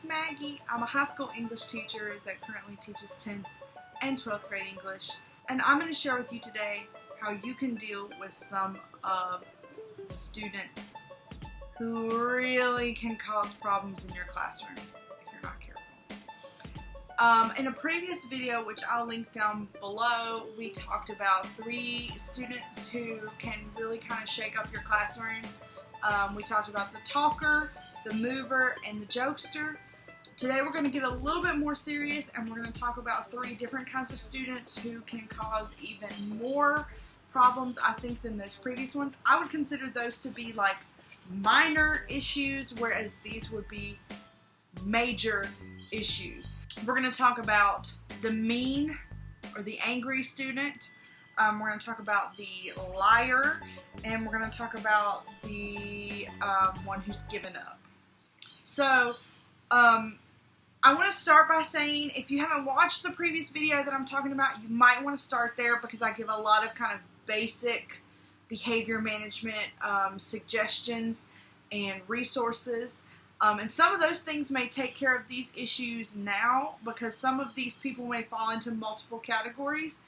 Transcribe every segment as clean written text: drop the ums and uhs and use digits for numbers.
is Maggie. I'm a high school English teacher that currently teaches 10th and 12th grade English. And I'm going to share with you today how you can deal with some of the students who really can cause problems in your classroom if you're not careful. In a previous video, which I'll link down below, we talked about 3 students who can really kind of shake up your classroom. We talked about the talker, the mover, and the jokester. Today we're going to get a little bit more serious and we're going to talk about 3 different kinds of students who can cause even more problems, I think, than those previous ones. I would consider those to be like minor issues, whereas these would be major issues. We're going to talk about the mean or the angry student. We're going to talk about the liar, and we're going to talk about the one who's given up. So, I want to start by saying, if you haven't watched the previous video that I'm talking about, you might want to start there because I give a lot of kind of basic behavior management suggestions and resources. And some of those things may take care of these issues now because some of these people may fall into multiple categories.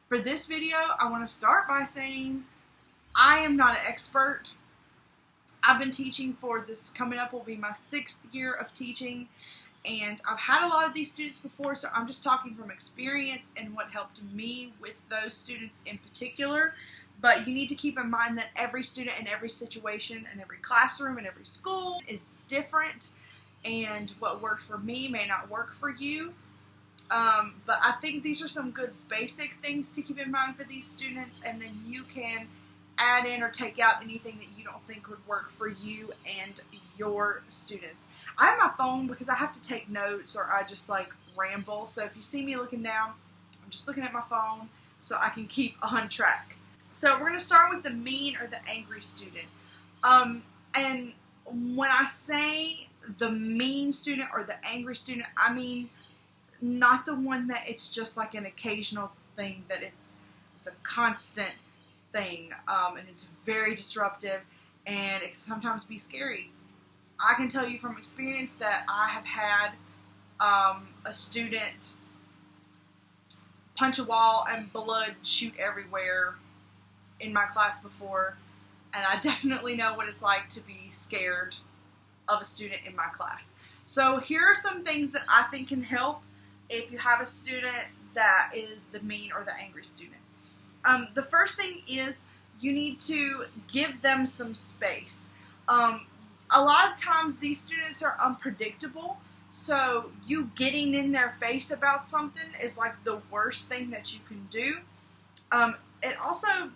For this video, I want to start by saying I am not an expert. I've been teaching for this, coming up will be my 6th year of teaching, and I've had a lot of these students before, so I'm just talking from experience and what helped me with those students in particular. But you need to keep in mind that every student in every situation and every classroom and every school is different, and what worked for me may not work for you. But I think these are some good basic things to keep in mind for these students, and then you can add in or take out anything that you don't think would work for you and your students. I have my phone because I have to take notes or I just like ramble. So if you see me looking down, I'm just looking at my phone so I can keep on track. So we're going to start with the mean or the angry student. And when I say the mean student or the angry student, I mean not the one that it's just like an occasional thing, that it's a constant thing, and it's very disruptive, and it can sometimes be scary. I can tell you from experience that I have had a student punch a wall and blood shoot everywhere in my class before, and I definitely know what it's like to be scared of a student in my class. So here are some things that I think can help if you have a student that is the mean or the angry student. The first thing is you need to give them some space. A lot of times these students are unpredictable, so you getting in their face about something is like the worst thing that you can do. It also,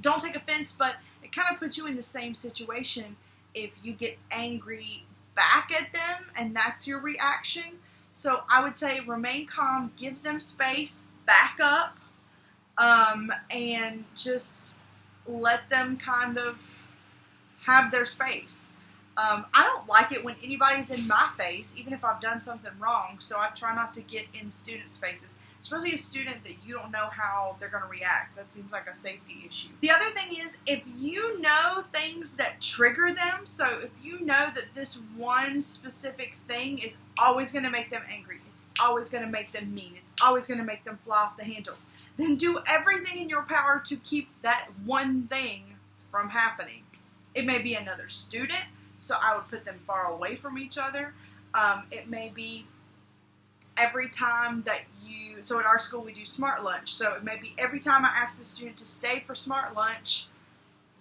don't take offense, but it kind of puts you in the same situation if you get angry back at them and that's your reaction. So I would say remain calm, give them space, back up, and just let them kind of have their space. I don't like it when anybody's in my face, even if I've done something wrong, so I try not to get in students' faces, especially a student that you don't know how they're going to react. That seems like a safety issue. The other thing is, if you know things that trigger them, so if you know that this one specific thing is always going to make them angry, it's always going to make them mean, it's always going to make them fly off the handle, then do everything in your power to keep that one thing from happening. It may be another student, so I would put them far away from each other. It may be every time that so at our school we do smart lunch, so it may be every time I ask the student to stay for smart lunch,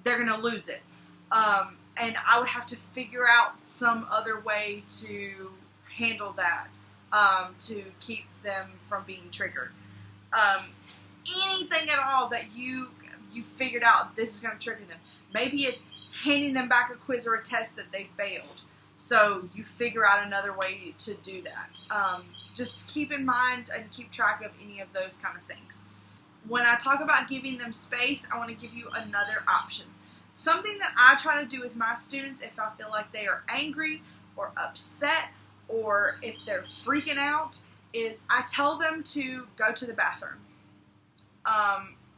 they're going to lose it. And I would have to figure out some other way to handle that, to keep them from being triggered. Anything at all that you figured out this is going to trigger them. Maybe it's handing them back a quiz or a test that they failed. So you figure out another way to do that. Just keep in mind and keep track of any of those kind of things. When I talk about giving them space, I want to give you another option. Something that I try to do with my students if I feel like they are angry or upset or if they're freaking out is I tell them to go to the bathroom.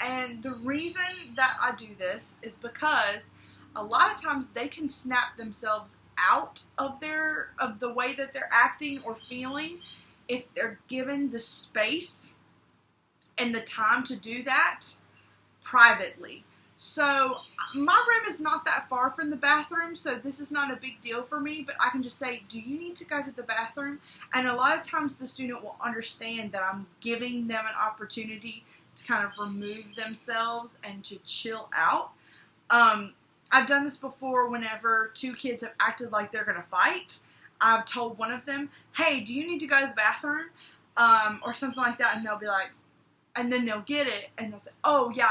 And the reason that I do this is because a lot of times they can snap themselves out of the way that they're acting or feeling if they're given the space and the time to do that privately. So my room is not that far from the bathroom, so this is not a big deal for me, but I can just say, do you need to go to the bathroom? And a lot of times the student will understand that I'm giving them an opportunity to kind of remove themselves and to chill out. I've done this before whenever two kids have acted like they're going to fight. I've told one of them, hey, do you need to go to the bathroom? Or something like that, and they'll be like, and then they'll get it, and they'll say, oh, yeah,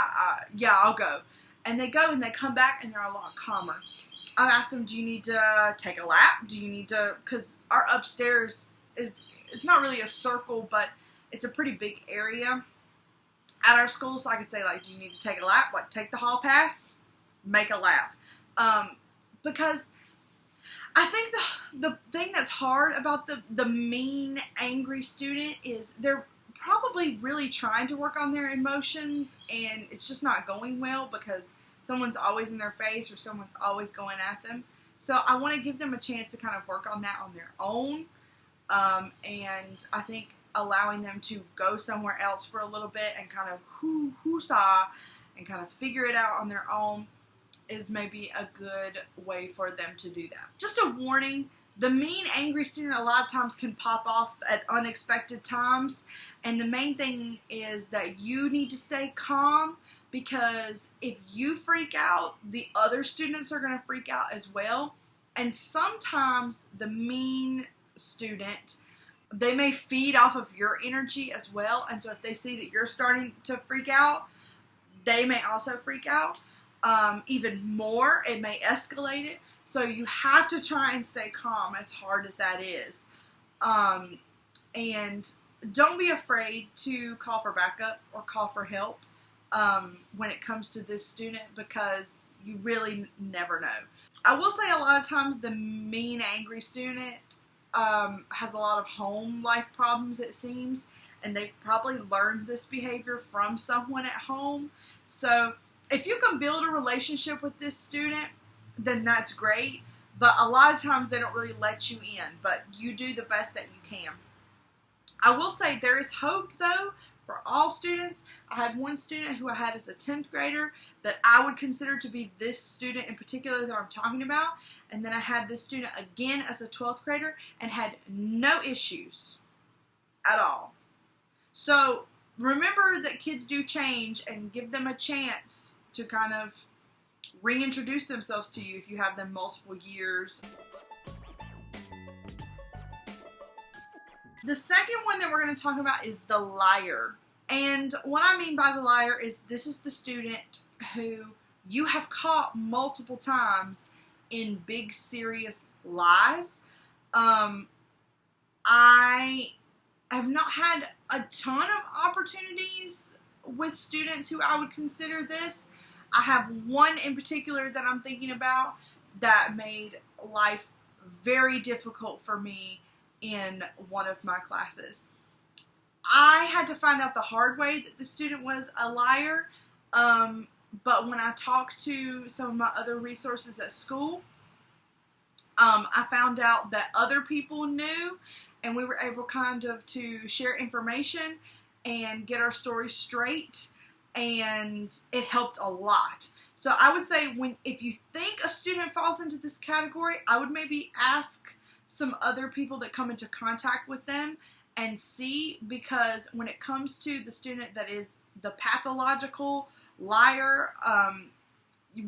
I'll go. And they go, and they come back, and they're a lot calmer. I've asked them, do you need to take a lap? Do you need to, because our upstairs it's not really a circle, but it's a pretty big area at our school, so I could say, like, do you need to take a lap? Like, take the hall pass, make a lap. Because I think the thing that's hard about the mean, angry student is they're probably really trying to work on their emotions, and it's just not going well because someone's always in their face or someone's always going at them. So I want to give them a chance to kind of work on that on their own, and I think allowing them to go somewhere else for a little bit and kind of whoosah and kind of figure it out on their own is maybe a good way for them to do that. Just a warning, the mean, angry student a lot of times can pop off at unexpected times, and the main thing is that you need to stay calm, because if you freak out, the other students are going to freak out as well. And sometimes the mean student, they may feed off of your energy as well, and so if they see that you're starting to freak out, they may also freak out. Even more, it may escalate it. So you have to try and stay calm, as hard as that is. And don't be afraid to call for backup or call for help when it comes to this student, because you really never know. I will say a lot of times the mean, angry student has a lot of home life problems, it seems, and they've probably learned this behavior from someone at home. So if you can build a relationship with this student, then that's great. But a lot of times they don't really let you in, but you do the best that you can. I will say there is hope, though, for all students. I had one student who I had as a 10th grader that I would consider to be this student in particular that I'm talking about. And then I had this student again as a 12th grader and had no issues at all. So remember that kids do change, and give them a chance to kind of reintroduce themselves to you if you have them multiple years. The second one that we're going to talk about is the liar. And what I mean by the liar is this is the student who you have caught multiple times in big, serious lies. I have not had a ton of opportunities with students who I would consider this. I have one in particular that I'm thinking about that made life very difficult for me in one of my classes. I had to find out the hard way that the student was a liar, but when I talked to some of my other resources at school, I found out that other people knew, and we were able kind of to share information and get our story straight, and it helped a lot. So I would say if you think a student falls into this category, I would maybe ask some other people that come into contact with them and see, because when it comes to the student that is the pathological liar,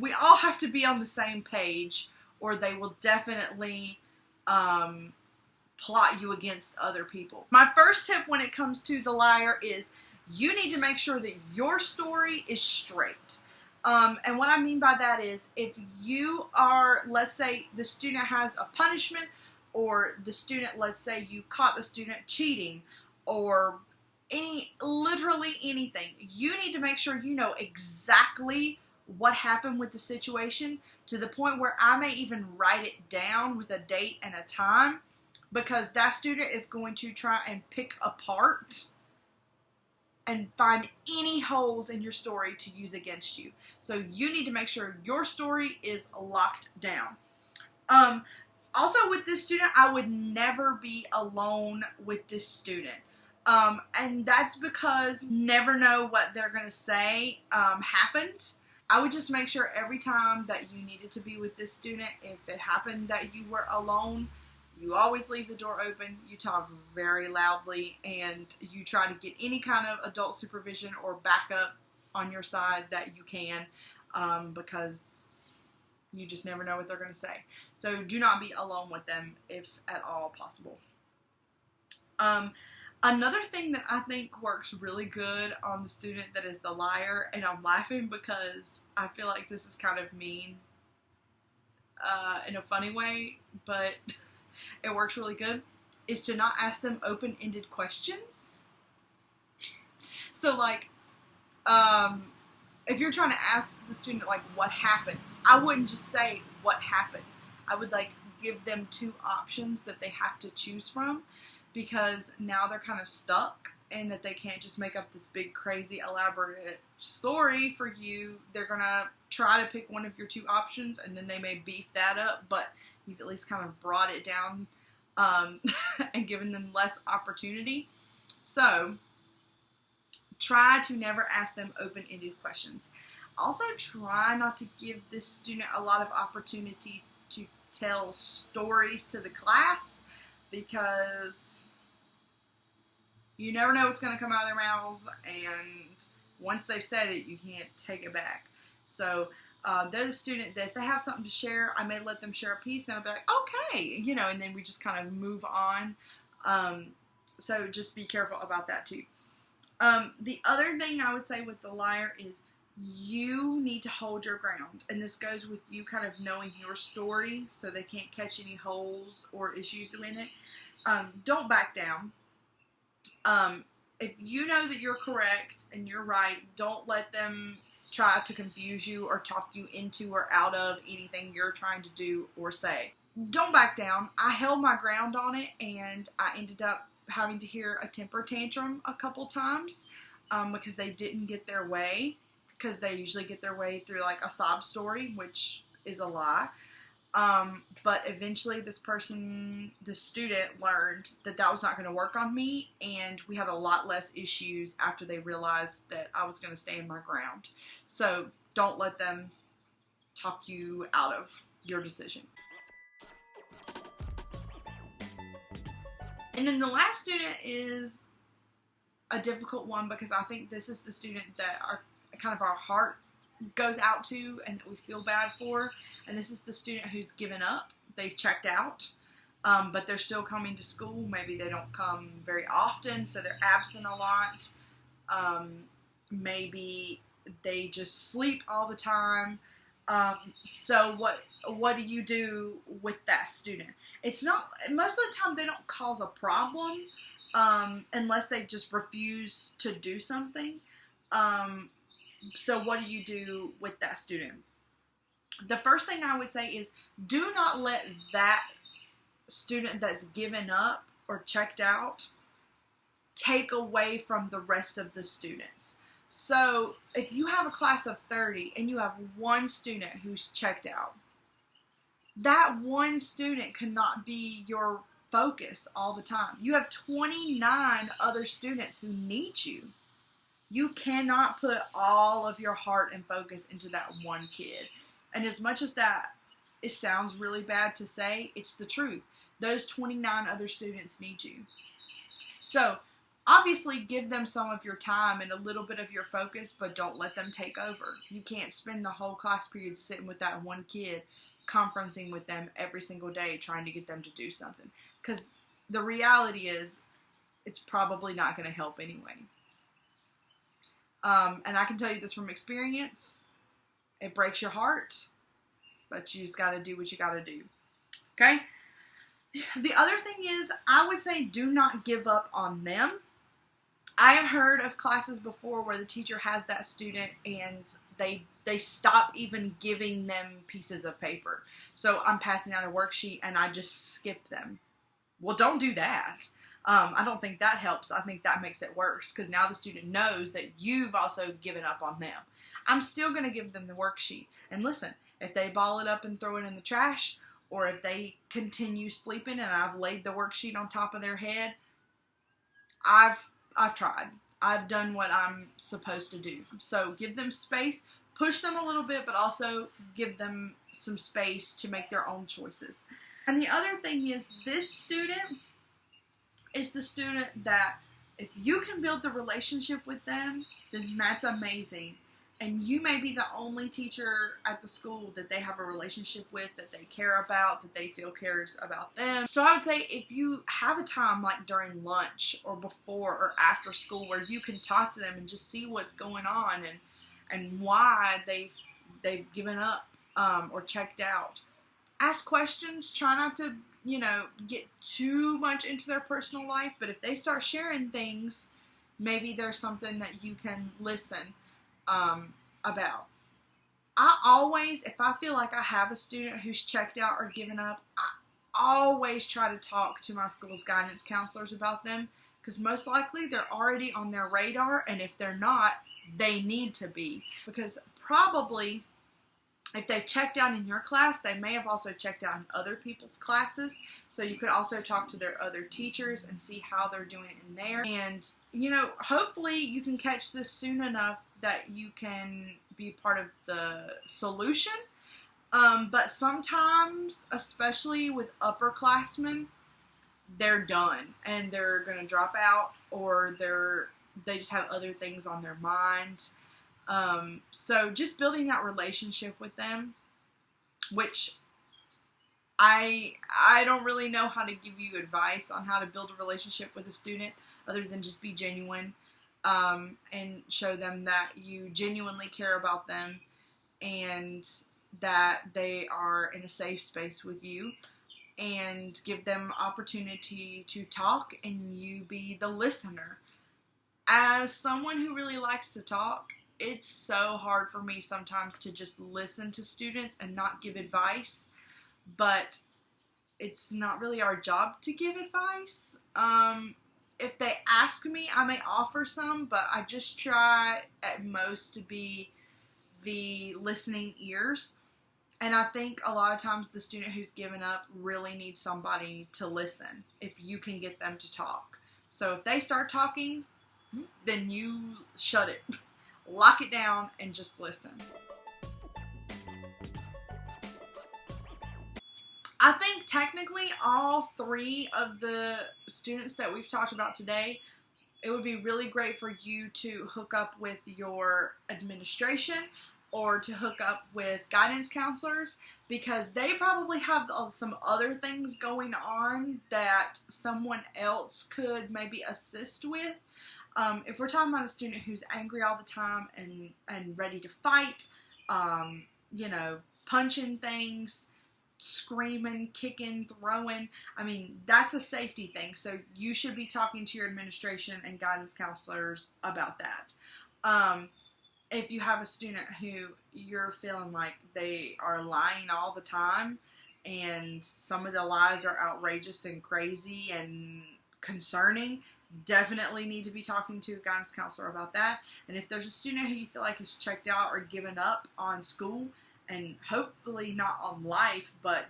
we all have to be on the same page, or they will definitely plot you against other people. My first tip when it comes to the liar is you need to make sure that your story is straight. And what I mean by that is, if you are, let's say the student has a punishment, or the student, let's say you caught the student cheating, or literally anything, you need to make sure you know exactly what happened with the situation, to the point where I may even write it down with a date and a time, because that student is going to try and pick apart and find any holes in your story to use against you. So you need to make sure your story is locked down. Also with this student, I would never be alone with this student. And that's because never know what they're going to say happened. I would just make sure every time that you needed to be with this student, if it happened that you were alone, you always leave the door open, you talk very loudly, and you try to get any kind of adult supervision or backup on your side that you can, because you just never know what they're going to say. So do not be alone with them if at all possible. Another thing that I think works really good on the student that is the liar, and I'm laughing because I feel like this is kind of mean in a funny way, but it works really good, is to not ask them open-ended questions. So like, if you're trying to ask the student like what happened, I wouldn't just say what happened. I would like give them two options that they have to choose from, because now they're kind of stuck and that they can't just make up this big crazy elaborate story for you. They're gonna try to pick one of your two options and then they may beef that up, but you've at least kind of brought it down and given them less opportunity. So try to never ask them open-ended questions. Also try not to give this student a lot of opportunity to tell stories to the class, because you never know what's going to come out of their mouths, and once they've said it, you can't take it back. So they're the student that if they have something to share, I may let them share a piece, and I'll be like, okay, and then we just kind of move on. So just be careful about that too. The other thing I would say with the liar is you need to hold your ground, and this goes with you kind of knowing your story so they can't catch any holes or issues in it. Don't back down. If you know that you're correct and you're right, don't let them try to confuse you or talk you into or out of anything you're trying to do or say. Don't back down. I held my ground on it, and I ended up having to hear a temper tantrum a couple times because they didn't get their way, because they usually get their way through like a sob story, which is a lie. But eventually this student learned that that was not going to work on me, and we had a lot less issues after they realized that I was going to stand my ground. So don't let them talk you out of your decision. And then the last student is a difficult one, because I think this is the student that our heart goes out to and that we feel bad for. And this is the student who's given up. They've checked out, but they're still coming to school. Maybe they don't come very often, so they're absent a lot. Maybe they just sleep all the time. So what do you do with that student? It's not, most of the time they don't cause a problem unless they just refuse to do something. So what do you do with that student? The first thing I would say is do not let that student that's given up or checked out take away from the rest of the students. So if you have a class of 30 and you have one student who's checked out, that one student cannot be your focus all the time. You have 29 other students who need you. You cannot put all of your heart and focus into that one kid. And as much as that it sounds really bad to say, it's the truth. Those 29 other students need you. So obviously give them some of your time and a little bit of your focus, but don't let them take over. You can't spend the whole class period sitting with that one kid, conferencing with them every single day, trying to get them to do something. Because the reality is, it's probably not going to help anyway. And I can tell you this from experience. It breaks your heart, but you just got to do what you got to do. Okay? The other thing is, I would say do not give up on them. I have heard of classes before where the teacher has that student and they stop even giving them pieces of paper. So I'm passing out a worksheet and I just skip them. Well, don't do that. I don't think that helps. I think that makes it worse, because now the student knows that you've also given up on them. I'm still going to give them the worksheet. And listen, if they ball it up and throw it in the trash, or if they continue sleeping and I've laid the worksheet on top of their head, I've tried. I've done what I'm supposed to do. So give them space, push them a little bit, but also give them some space to make their own choices. And the other thing is, this student is the student that if you can build the relationship with them, then that's amazing. And you may be the only teacher at the school that they have a relationship with, that they care about, that they feel cares about them. So I would say if you have a time like during lunch or before or after school where you can talk to them and just see what's going on and why they've given up or checked out. Ask questions. Try not to, get too much into their personal life. But if they start sharing things, maybe there's something that you can listen about. I always, if I feel like I have a student who's checked out or given up, I always try to talk to my school's guidance counselors about them, because most likely they're already on their radar, and if they're not, they need to be, because probably if they've checked out in your class, they may have also checked out in other people's classes. So you could also talk to their other teachers and see how they're doing in there. And, hopefully you can catch this soon enough that you can be part of the solution. But sometimes, especially with upperclassmen, they're done and they're going to drop out, or they just have other things on their mind. So just building that relationship with them, which I don't really know how to give you advice on how to build a relationship with a student other than just be genuine, and show them that you genuinely care about them and that they are in a safe space with you, and give them opportunity to talk and you be the listener. As someone who really likes to talk, it's so hard for me sometimes to just listen to students and not give advice, but it's not really our job to give advice. If they ask me, I may offer some, but I just try at most to be the listening ears. And I think a lot of times the student who's given up really needs somebody to listen if you can get them to talk. So if they start talking, then you shut it. Lock it down and just listen. I think technically all three of the students that we've talked about today, it would be really great for you to hook up with your administration or to hook up with guidance counselors, because they probably have some other things going on that someone else could maybe assist with. If we're talking about a student who's angry all the time and ready to fight, punching things, screaming, kicking, throwing, that's a safety thing. So you should be talking to your administration and guidance counselors about that. If you have a student who you're feeling like they are lying all the time, and some of the lies are outrageous and crazy and concerning, definitely need to be talking to a guidance counselor about that. And if there's a student who you feel like is checked out or given up on school, and hopefully not on life, but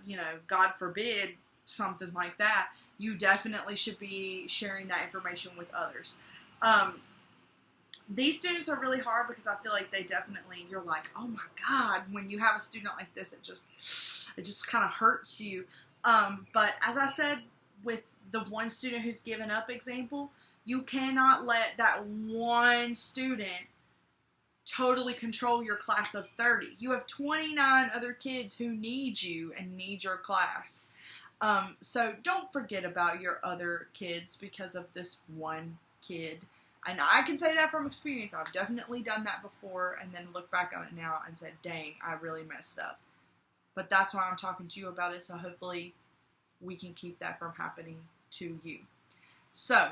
God forbid, something like that, you definitely should be sharing that information with others. These students are really hard because I feel like you're like, oh my God, when you have a student like this, it just kind of hurts you. But as I said, with the one student who's given up example, you cannot let that one student totally control your class of 30. You have 29 other kids who need you and need your class. So don't forget about your other kids because of this one kid. And I can say that from experience. I've definitely done that before and then look back on it now and said, dang, I really messed up. But that's why I'm talking to you about it, so hopefully we can keep that from happening to you. So,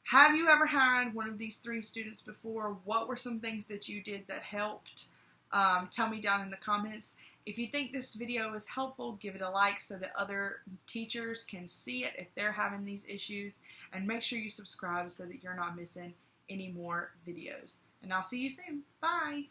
have you ever had one of these three students before? What were some things that you did that helped? Tell me down in the comments. If you think this video is helpful, give it a like so that other teachers can see it if they're having these issues. And make sure you subscribe so that you're not missing any more videos. And I'll see you soon. Bye!